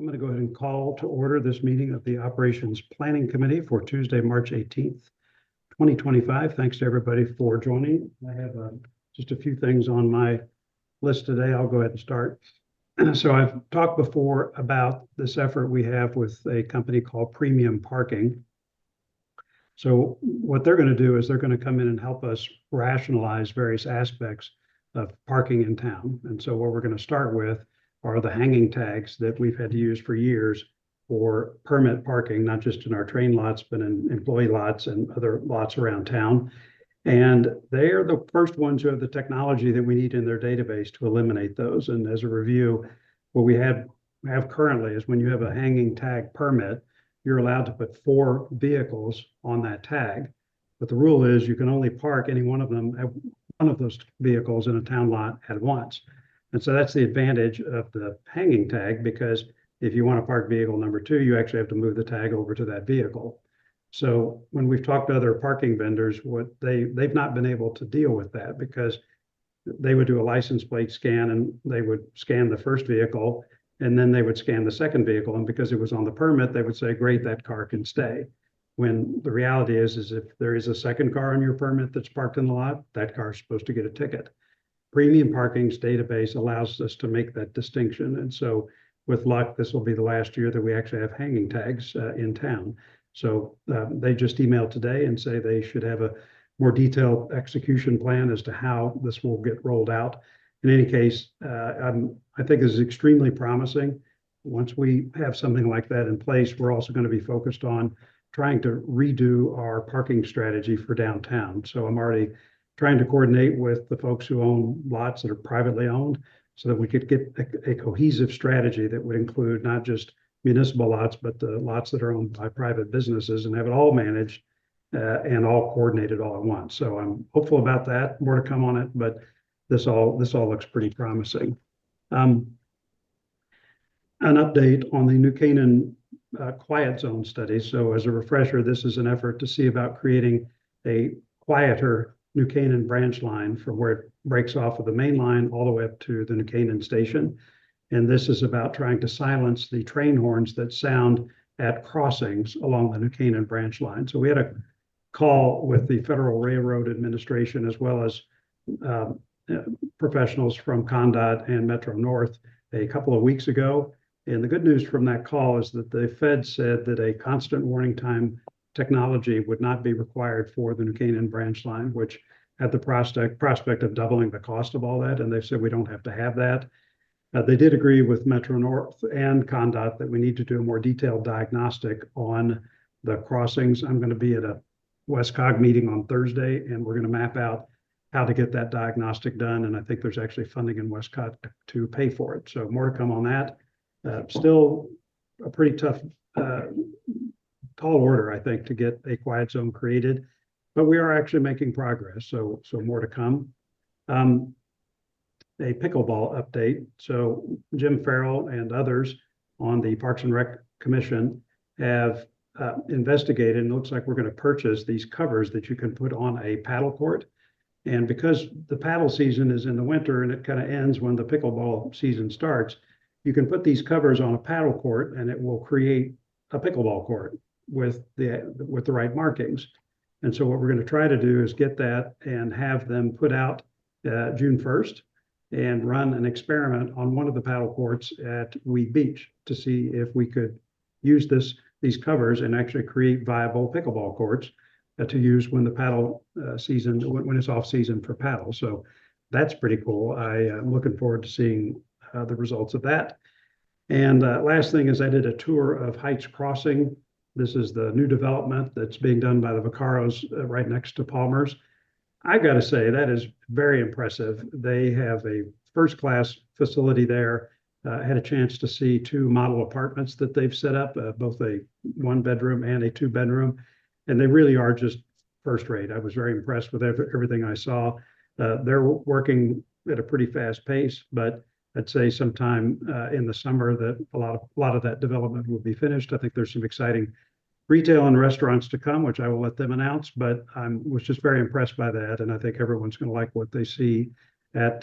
I'm going to go ahead and call to order this meeting of the Operations Planning Committee for Tuesday, March 18th, 2025. Thanks to everybody for joining. I have just a few things on my list today. I'll go ahead and start. So I've talked before about this effort we have with a company called Premium Parking. So what they're going to do is they're going to come in and help us rationalize various aspects of parking in town. And so what we're going to start with are the hanging tags that we've had to use for years for permit parking, not just in our train lots, but in employee lots and other lots around town. And they are the first ones who have the technology that we need in their database to eliminate those. And as a review, what we have currently is when you have a hanging tag permit, you're allowed to put 4 vehicles on that tag. But the rule is you can only park any one of those vehicles in a town lot at once. And so that's the advantage of the hanging tag, because if you want to park vehicle number 2, you actually have to move the tag over to that vehicle. So when we've talked to other parking vendors, they've not been able to deal with that, because they would do a license plate scan and they would scan the first vehicle and then they would scan the second vehicle. And because it was on the permit, they would say, great, that car can stay. When the reality is if there is a second car on your permit that's parked in the lot, that car is supposed to get a ticket. Premium Parking's database allows us to make that distinction. And so with luck, this will be the last year that we actually have hanging tags in town. So they just emailed today and say they should have a more detailed execution plan as to how this will get rolled out. In any case, I think this is extremely promising. Once we have something like that in place, we're also going to be focused on trying to redo our parking strategy for downtown. So I'm already trying to coordinate with the folks who own lots that are privately owned so that we could get a cohesive strategy that would include not just municipal lots, but the lots that are owned by private businesses, and have it all managed and all coordinated all at once. So I'm hopeful about that. More to come on it, but this all looks pretty promising. An update on the New Canaan quiet zone study. So as a refresher, this is an effort to see about creating a quieter New Canaan Branch Line from where it breaks off of the main line all the way up to the New Canaan station. And this is about trying to silence the train horns that sound at crossings along the New Canaan Branch Line. So we had a call with the Federal Railroad Administration, as well as professionals from CONDOT and Metro North a couple of weeks ago. And the good news from that call is that the Fed said that a constant warning time technology would not be required for the New Canaan Branch Line, which had the prospect of doubling the cost of all that. And they said we don't have to have that. They did agree with Metro North and CONDOT that we need to do a more detailed diagnostic on the crossings. I'm going to be at a WestCog meeting on Thursday, and we're going to map out how to get that diagnostic done. And I think there's actually funding in WestCog to pay for it. So more to come on that. Still a pretty tough, tall order, I think, to get a quiet zone created, but we are actually making progress. So more to come. A pickleball update. So Jim Farrell and others on the Parks and Rec Commission have investigated, and it looks like we're going to purchase these covers that you can put on a paddle court. And because the paddle season is in the winter and it kind of ends when the pickleball season starts, you can put these covers on a paddle court and it will create a pickleball court with the right markings. And so what we're going to try to do is get that and have them put out June 1st and run an experiment on one of the paddle courts at Weed Beach to see if we could use these covers and actually create viable pickleball courts to use when the paddle season, when it's off season for paddle. So that's pretty cool. I am looking forward to seeing the results of that. And last thing is I did a tour of Heights Crossing. This is the new development that's being done by the Vacaros right next to Palmer's. I've got to say that is very impressive. They have a first-class facility there. I had a chance to see 2 model apartments that they've set up, both a 1-bedroom and a 2-bedroom. And they really are just first rate. I was very impressed with everything I saw. They're working at a pretty fast pace, but I'd say sometime in the summer that a lot of that development will be finished. I think there's some exciting retail and restaurants to come, which I will let them announce, but I was just very impressed by that. And I think everyone's going to like what they see at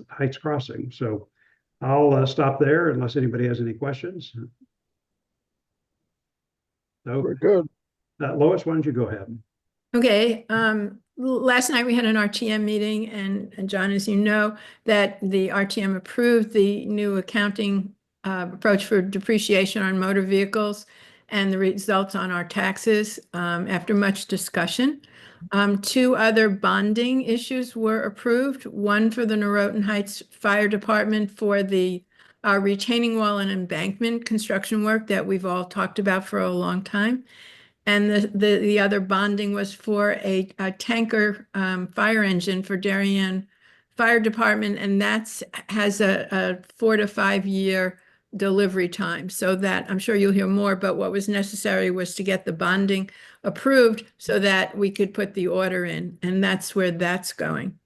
Heights Crossing. So I'll stop there unless anybody has any questions. So, We're good. Lois, why don't you go ahead? Okay, last night we had an RTM meeting, and John, as you know, that the RTM approved the new accounting approach for depreciation on motor vehicles and the results on our taxes after much discussion. Two other bonding issues were approved, one for the Norotan Heights Fire Department for the retaining wall and embankment construction work that we've all talked about for a long time. And the other bonding was for a tanker fire engine for Darien Fire Department, and that's has a 4 to 5 year delivery time. So that I'm sure you'll hear more, but what was necessary was to get the bonding approved so that we could put the order in, and that's where that's going.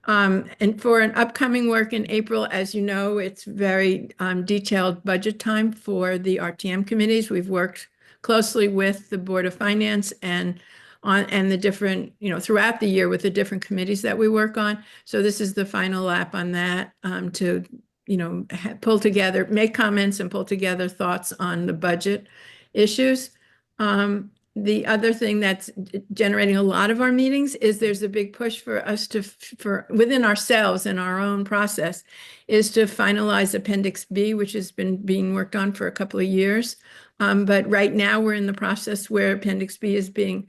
And for an upcoming work in April, as you know, it's very detailed budget time for the RTM committees. We've worked closely with the Board of Finance and the different, throughout the year with the different committees that we work on. So this is the final lap on that to, pull together, make comments and pull together thoughts on the budget issues. The other thing that's generating a lot of our meetings is there's a big push for us for within ourselves and our own process is to finalize Appendix B, which has been being worked on for a couple of years. But right now we're in the process where Appendix B is being,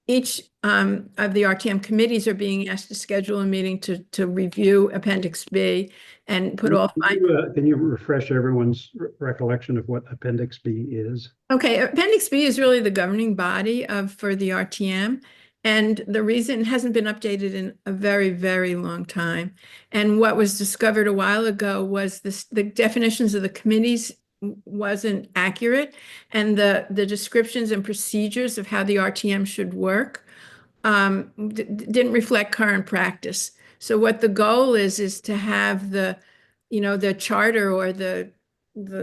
each of the RTM committees are being asked to schedule a meeting to review Appendix B and put all. Can you refresh everyone's recollection of what Appendix B is? Okay, Appendix B is really the governing body for the RTM. And the reason it hasn't been updated in a very, very long time. And what was discovered a while ago was the definitions of the committees wasn't accurate. And the descriptions and procedures of how the RTM should work didn't reflect current practice. So what the goal is to have the charter or the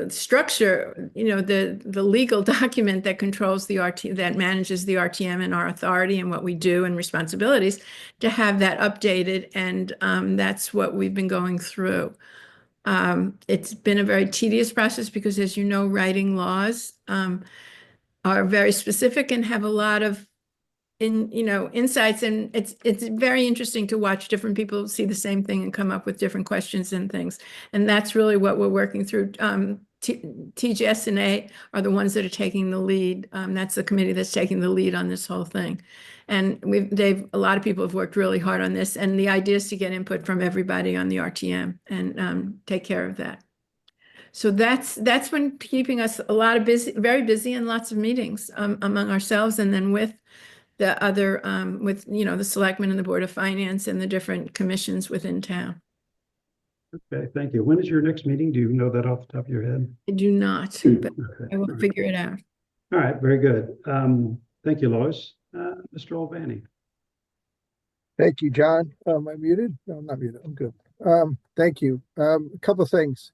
structure, the legal document that controls the RTM, that manages the RTM and our authority and what we do and responsibilities, to have that updated. And that's what we've been going through. It's been a very tedious process because, as you know, writing laws are very specific and have a lot of insights, and it's very interesting to watch different people see the same thing and come up with different questions and things. And that's really what we're working through. TGS and A are the ones that are taking the lead. That's the committee that's taking the lead on this whole thing. And a lot of people have worked really hard on this. And the idea is to get input from everybody on the RTM and take care of that. So that's been keeping us very busy, and lots of meetings among ourselves, and then with the other, the selectmen and the Board of Finance and the different commissions within town. Okay, thank you. When is your next meeting? Do you know that off the top of your head? I do not, but I will figure it out. All right, very good. Thank you, Lois. Mr. Olvani. Thank you, John. Am I muted? No, I'm not muted. I'm good. Thank you. A couple of things.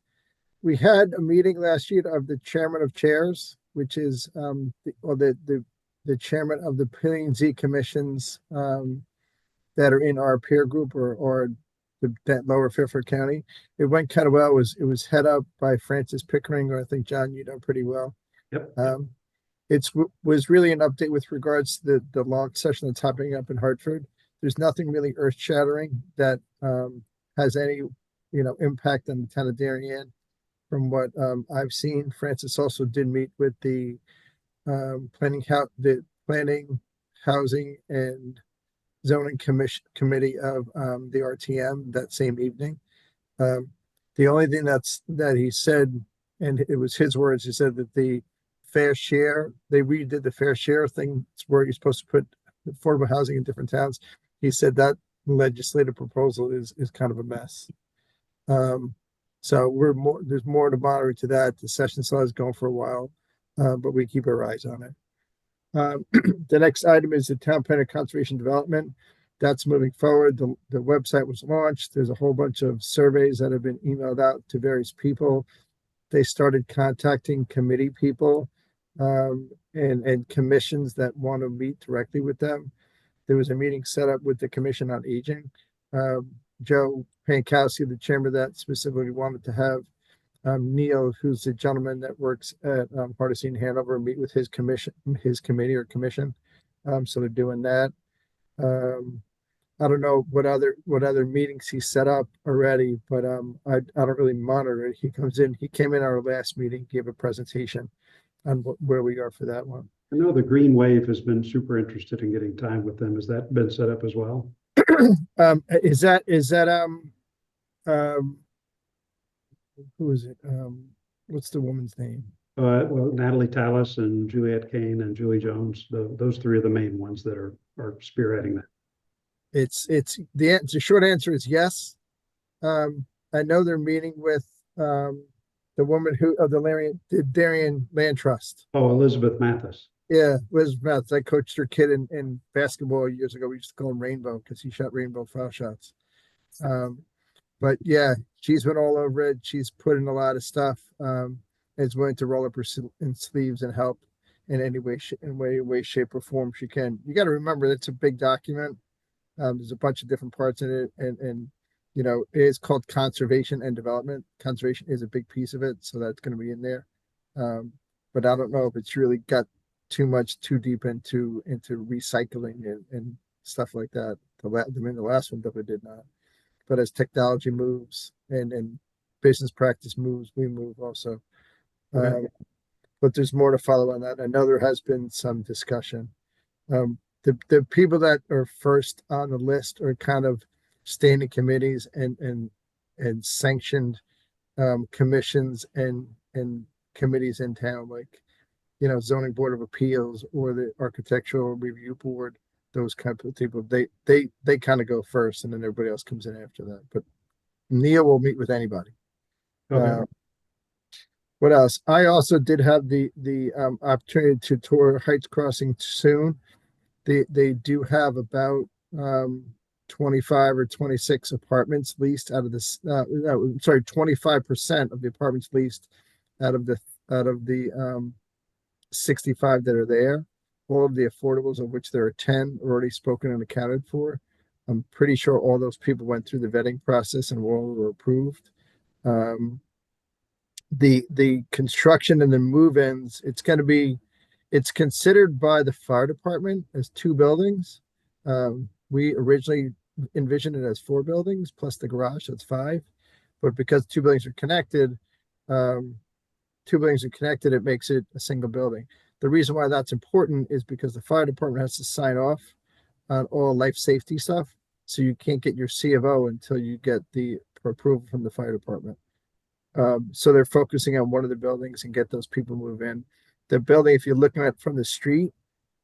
We had a meeting last year of the chairman of chairs, which is the chairman of the P&Z commissions that are in our peer group or that lower Fairfield County. It went kind of well. It was head up by Francis Pickering, who I think, John, you know pretty well. Yep. It was really an update with regards to the long session that's happening up in Hartford. There's nothing really earth-shattering that has any impact on the town of Darien from what I've seen. Francis also did meet with the planning, housing, and zoning committee of the RTM that same evening. The only thing that he said, and it was his words, he said that the fair share, they redid the fair share thing. It's where you're supposed to put affordable housing in different towns. He said that legislative proposal is kind of a mess. So there's more to monitor to that. The session still is going for a while, but we keep our eyes on it. The next item is the town plan of conservation development. That's moving forward. The website was launched. There's a whole bunch of surveys that have been emailed out to various people. They started contacting committee people and commissions that want to meet directly with them. There was a meeting set up with the Commission on Aging. Joe Pankowski, the chairman of that, specifically wanted to have Neil, who's the gentleman that works at Hardesty in Hanover, meet with his committee or commission. So they're doing that. I don't know what other meetings he set up already, but I don't really monitor it. He came in our last meeting, gave a presentation on where we are for that one. I know the Green Wave has been super interested in getting time with them. Has that been set up as well? Is that who is it? What's the woman's name? Well, Natalie Tallis and Juliet Kane and Julie Jones, those three are the main ones that are spearheading that. The short answer is yes. I know they're meeting with the woman of the Darien Land Trust. Oh, Elizabeth Mathis. Yeah, Liz Mathis. I coached her kid in basketball years ago. We used to call him Rainbow because he shot rainbow foul shots. But yeah, she's been all over it. She's put in a lot of stuff. Is willing to roll up her sleeves and help in any way, shape, or form she can. You got to remember it's a big document. There's a bunch of different parts in it, and it is called conservation and development. Conservation is a big piece of it, so that's going to be in there. But I don't know if it's really got too deep into recycling and stuff like that. The last one definitely did not. But as technology moves and business practice moves, we move also. Okay. But there's more to follow on that. I know there has been some discussion. The people that are first on the list are kind of standing committees and sanctioned commissions and committees in town, like zoning board of appeals or the architectural review board. Those kind of people, they kind of go first, and then everybody else comes in after that. But Neil will meet with anybody. Okay. What else? I also did have the opportunity to tour Heights Crossing soon. They do have about 25 or 26 apartments leased out of this. 25% of the apartments leased out of the 65 that are there. All of the affordables, of which there are 10, are already spoken and accounted for. I'm pretty sure all those people went through the vetting process and all were approved. The construction and the move-ins, it's considered by the fire department as 2 buildings. We originally envisioned it as 4 buildings plus the garage, that's 5. But because 2 buildings are connected, it makes it a single building. The reason why that's important is because the fire department has to sign off on all life safety stuff. So you can't get your C of O until you get the approval from the fire department. So they're focusing on one of the buildings and get those people move in. The building, if you're looking at it from the street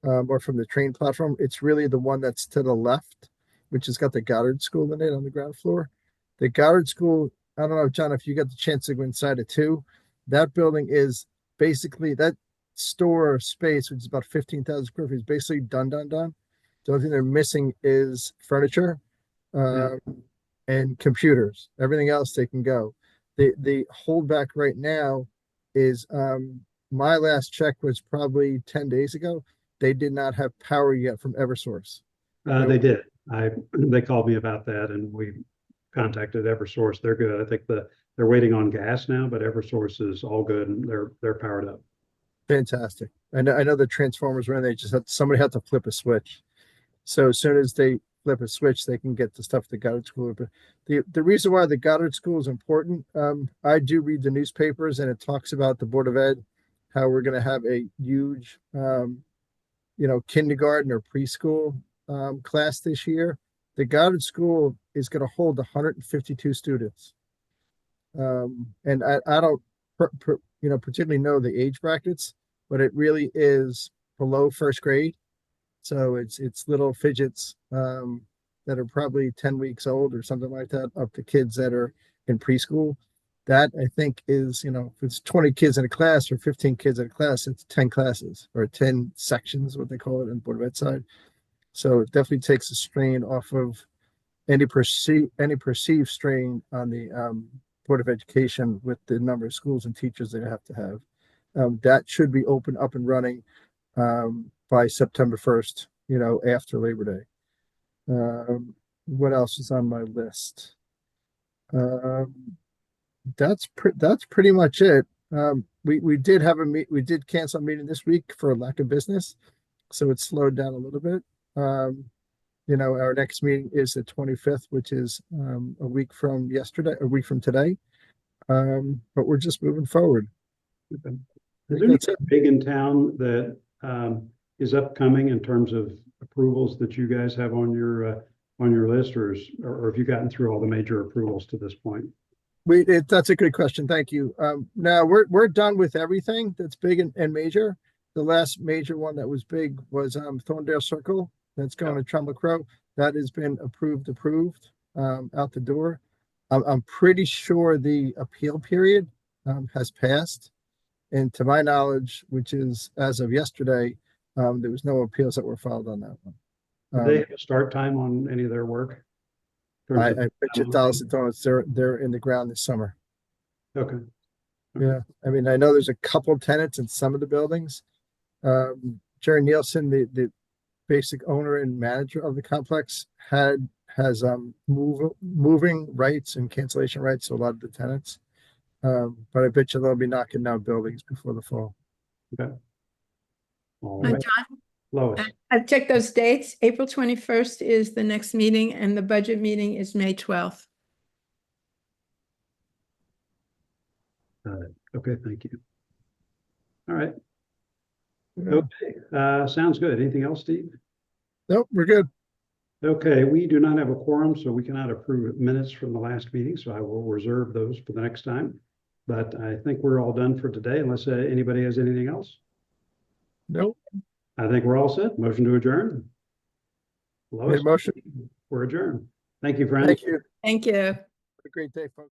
or from the train platform, it's really the one that's to the left, which has got the Goddard School in it on the ground floor. The Goddard School, I don't know, John, if you got the chance to go inside it too, that building is basically that store space, which is about 15,000 square feet, is basically done. The only thing they're missing is furniture and computers. Everything else they can go. The holdback right now is my last check was probably 10 days ago. They did not have power yet from Eversource. They did. They called me about that, and we contacted Eversource. They're good. I think they're waiting on gas now, but Eversource is all good, and they're powered up. Fantastic. I know the transformers were in. Somebody had to flip a switch. So as soon as they flip a switch, they can get the stuff at the Goddard School. But the reason why the Goddard School is important, I do read the newspapers, and it talks about the Board of Ed, how we're going to have a huge, kindergarten or preschool class this year. The Goddard School is going to hold 152 students. And I don't particularly know the age brackets, but it really is below first grade. So it's little fidgets that are probably 10 weeks old or something like that, up to kids that are in preschool. That I think is, if it's 20 kids in a class or 15 kids in a class, it's 10 classes or 10 sections, what they call it in Board of Ed side. So it definitely takes a strain off of any perceived strain on the Board of Education with the number of schools and teachers they have to have. That should be up and running by September 1st, after Labor Day. What else is on my list? That's pretty much it. We did have we did cancel a meeting this week for a lack of business, so it slowed down a little bit. Our next meeting is the 25th, which is a week from today. But we're just moving forward. Okay. I Is think there that's anything it. big in town that is upcoming in terms of approvals that you guys have on your list, or have you gotten through all the major approvals to this point? That's a good question. Thank you. Now we're done with everything that's big and major. The last major one that was big was Thorndale Circle. That's going to Trumbull Crow. That has been approved out the door. I'm pretty sure the appeal period has passed. And to my knowledge, which is as of yesterday, there was no appeals that were filed on that one. Do they have a start time on any of their work? I bet you $1,000 they're in the ground this summer. Okay. Yeah, I mean, I know there's a couple tenants in some of the buildings. Jerry Nielsen, the basic owner and manager of the complex, has moving rights and cancellation rights to a lot of the tenants. But I bet you they'll be knocking down buildings before the fall. Okay. All right. John, Lois. I've checked those dates. April 21st is the next meeting, and the budget meeting is May 12th. Okay, thank you. All right. Okay, sounds good. Anything else, Steve? Nope, we're good. Okay, we do not have a quorum, so we cannot approve minutes from the last meeting, so I will reserve those for the next time. But I think we're all done for today, unless anybody has anything else. Nope. I think we're all set. Motion to adjourn. Lois, Motion. we're adjourned. Thank you, friends. Thank you. Thank you. Have a great day, folks.